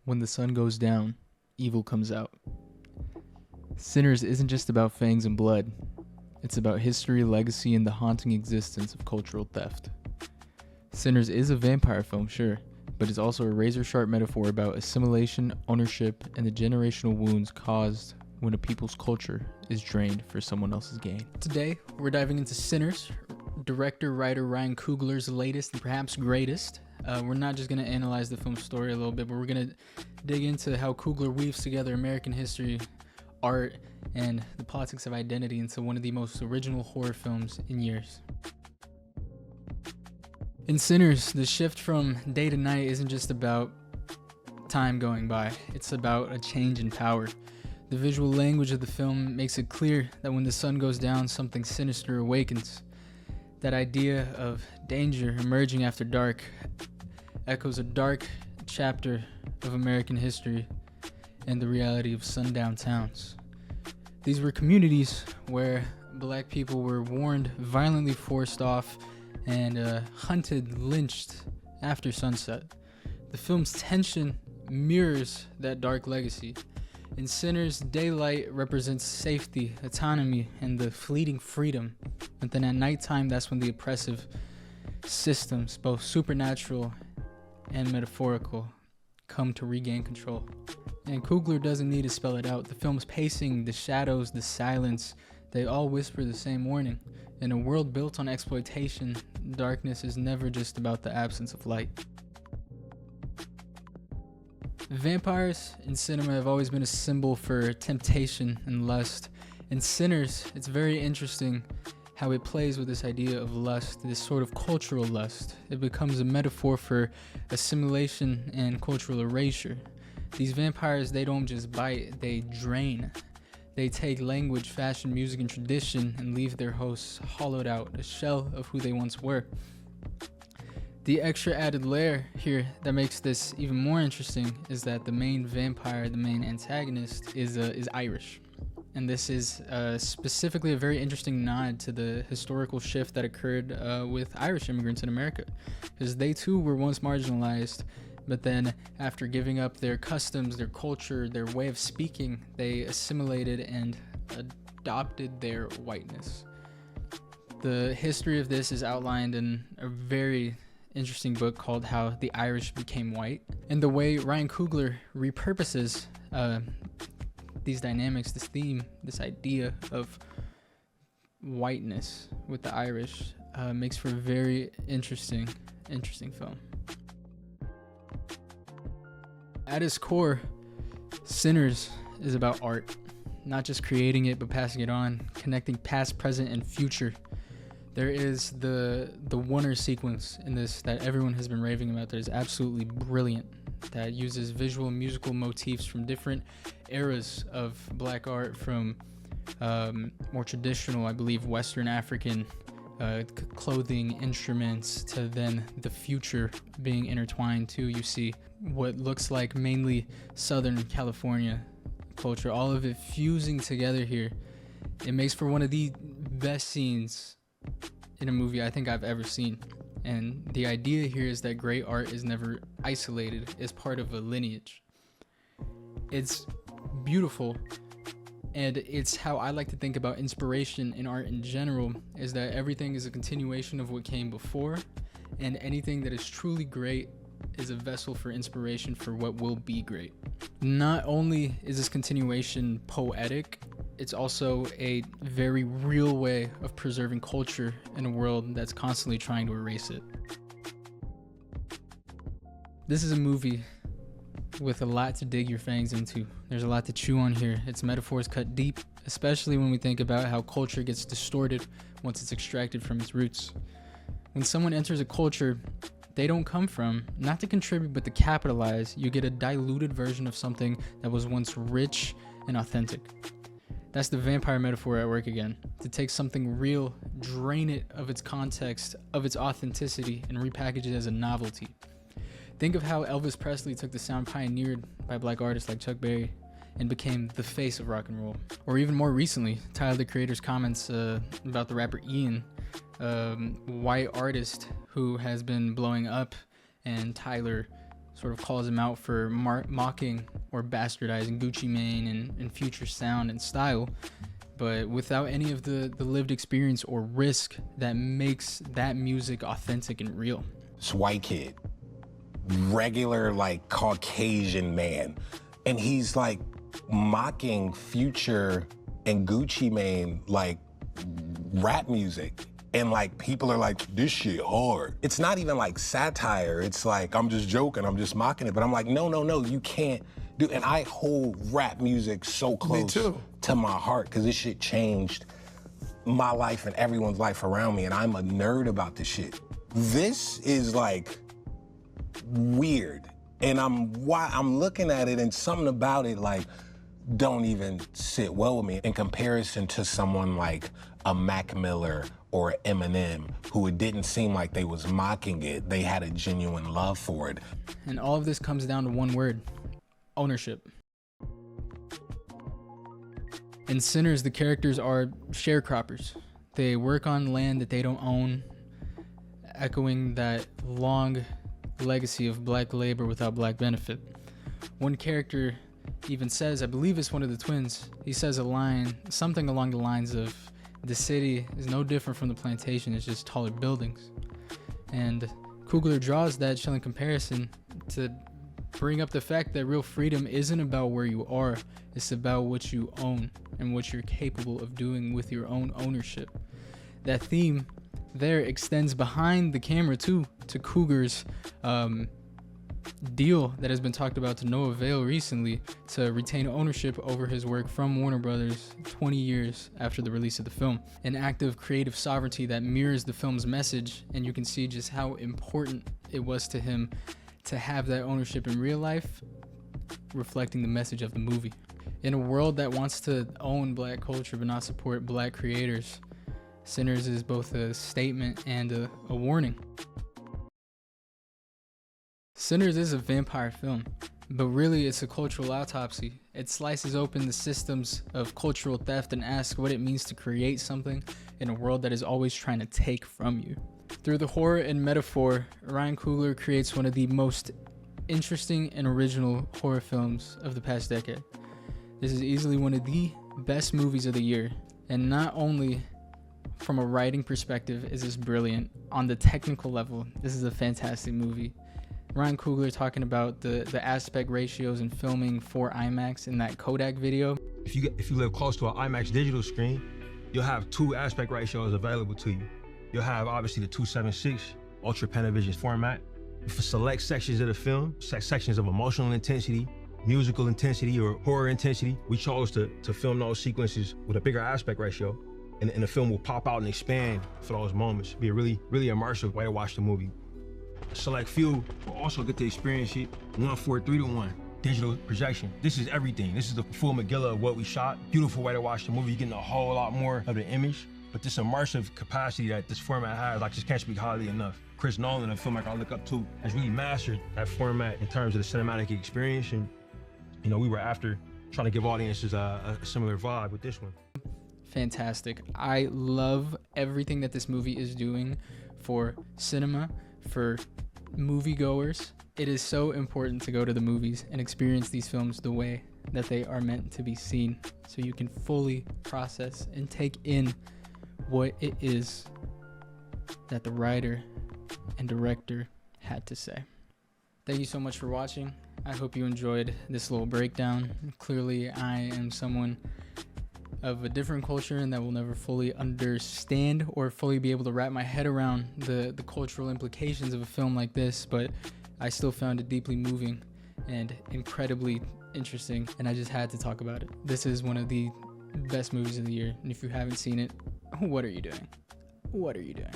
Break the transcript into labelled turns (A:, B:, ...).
A: When the sun goes down, evil comes out. Sinners isn't just about fangs and blood. It's about history, legacy, and the haunting existence of cultural theft. Sinners is a vampire film, sure, but it's also a razor-sharp metaphor about assimilation, ownership, and the generational wounds caused when a people's culture is drained for someone else's gain. Today, we're diving into Sinners, director-writer Ryan Coogler's latest and perhaps greatest. We're not just going to analyze the film's story a little bit, but we're going to dig into how Coogler weaves together American history, art, and the politics of identity into one of the most original horror films in years. In Sinners, the shift from day to night isn't just about time going by. It's about a change in power. The visual language of the film makes it clear that when the sun goes down, something sinister awakens. That idea of danger emerging after dark echoes a dark chapter of American history and the reality of sundown towns. These were communities where black people were warned, violently forced off, and hunted, lynched after sunset. The film's tension mirrors that dark legacy. In Sinners, daylight represents safety, autonomy, and the fleeting freedom. But then at nighttime, that's when the oppressive systems, both supernatural and metaphorical, come to regain control. And Coogler doesn't need to spell it out. The film's pacing, the shadows, the silence, they all whisper the same warning. In a world built on exploitation, darkness is never just about the absence of light. Vampires in cinema have always been a symbol for temptation and lust. In Sinners, it's very interesting how it plays with this idea of lust, this sort of cultural lust. It becomes a metaphor for assimilation and cultural erasure. These vampires, they don't just bite, they drain. They take language, fashion, music, and tradition and leave their hosts hollowed out, a shell of who they once were. The extra added layer here that makes this even more interesting is that the main vampire, the main antagonist, is Irish. And this is specifically a very interesting nod to the historical shift that occurred with Irish immigrants in America, because they too were once marginalized, but then after giving up their customs, their culture, their way of speaking, they assimilated and adopted their whiteness. The history of this is outlined in a very interesting book called How the Irish Became White, and the way Ryan Coogler repurposes these dynamics, this theme, this idea of whiteness with the Irish makes for a very interesting film. At its core, Sinners is about art, not just creating it but passing it on, connecting past, present, and future. There is the Wonder sequence in this that everyone has been raving about that is absolutely brilliant, that uses visual and musical motifs from different eras of black art, from more traditional, I believe, Western African clothing, instruments, to then the future being intertwined too. You see what looks like mainly Southern California culture, all of it fusing together here. It makes for one of the best scenes in a movie I think I've ever seen. And the idea here is that great art is never isolated, it's part of a lineage. It's beautiful, and it's how I like to think about inspiration in art in general, is that everything is a continuation of what came before, and anything that is truly great is a vessel for inspiration for what will be great. Not only is this continuation poetic, it's also a very real way of preserving culture in a world that's constantly trying to erase it. This is a movie with a lot to dig your fangs into. There's a lot to chew on here. Its metaphors cut deep, especially when we think about how culture gets distorted once it's extracted from its roots. When someone enters a culture they don't come from, not to contribute but to capitalize, you get a diluted version of something that was once rich and authentic. That's the vampire metaphor at work again. To take something real, drain it of its context, of its authenticity, and repackage it as a novelty. Think of how Elvis Presley took the sound pioneered by black artists like Chuck Berry and became the face of rock and roll. Or even more recently, Tyler the Creator's comments about the rapper Ian, white artist who has been blowing up, and Tyler sort of calls him out for mocking or bastardizing Gucci Mane and Future's sound and style, but without any of the lived experience or risk that makes that music authentic and real.
B: This white kid, regular like Caucasian man, and he's like mocking Future and Gucci Mane like rap music. And like people are like, this shit hard. It's not even like satire. It's like, I'm just joking, I'm just mocking it. But I'm like, no, you can't do. And I hold rap music so close to my heart because this shit changed my life and everyone's life around me. And I'm a nerd about this shit. This is like weird. And I'm looking at it and something about it like don't even sit well with me in comparison to someone like a Mac Miller or Eminem, who it didn't seem like they was mocking it. They had a genuine love for it.
A: And all of this comes down to one word: ownership. In Sinners, the characters are sharecroppers. They work on land that they don't own, echoing that long legacy of black labor without black benefit. One character even says, I believe it's one of the twins, he says a line, something along the lines of, the city is no different from the plantation, it's just taller buildings. And Coogler draws that chilling comparison to bring up the fact that real freedom isn't about where you are, it's about what you own and what you're capable of doing with your own ownership. That theme there extends behind the camera too, to Coogler's deal that has been talked about to no avail recently to retain ownership over his work from Warner Brothers 20 years after the release of the film. An act of creative sovereignty that mirrors the film's message, and you can see just how important it was to him to have that ownership in real life, reflecting the message of the movie. In a world that wants to own black culture but not support black creators, Sinners is both a statement and a warning. Sinners is a vampire film, but really it's a cultural autopsy. It slices open the systems of cultural theft and asks what it means to create something in a world that is always trying to take from you. Through the horror and metaphor, Ryan Coogler creates one of the most interesting and original horror films of the past decade. This is easily one of the best movies of the year, and not only from a writing perspective is this brilliant, on the technical level, this is a fantastic movie. Ryan Coogler talking about the aspect ratios in filming for IMAX in that Kodak video.
C: If you live close to an IMAX digital screen, you'll have 2 aspect ratios available to you. You'll have obviously the 276 Ultra Panavision format. For select sections of the film, sections of emotional intensity, musical intensity, or horror intensity, we chose to film those sequences with a bigger aspect ratio, and the film will pop out and expand for those moments. It'll be a really, really immersive way to watch the movie. Select few will also get to experience it 1:4:3:1 digital projection. This is everything. This is the full McGilla of what we shot. Beautiful way to watch the movie. You're getting a whole lot more of the image, but this immersive capacity that this format has, I just can't speak highly enough. Chris Nolan, a filmmaker I look up to, has really mastered that format in terms of the cinematic experience, and you know, we were after trying to give audiences a similar vibe with this one.
A: Fantastic. I love everything that this movie is doing for cinema, for moviegoers. It is so important to go to the movies and experience these films the way that they are meant to be seen, so you can fully process and take in what it is that the writer and director had to say. Thank you so much for watching. I hope you enjoyed this little breakdown. Clearly, I am someone of a different culture and that will never fully understand or fully be able to wrap my head around the cultural implications of a film like this, but I still found it deeply moving and incredibly interesting, and I just had to talk about it. This is one of the best movies of the year, and if you haven't seen it, what are you doing? What are you doing?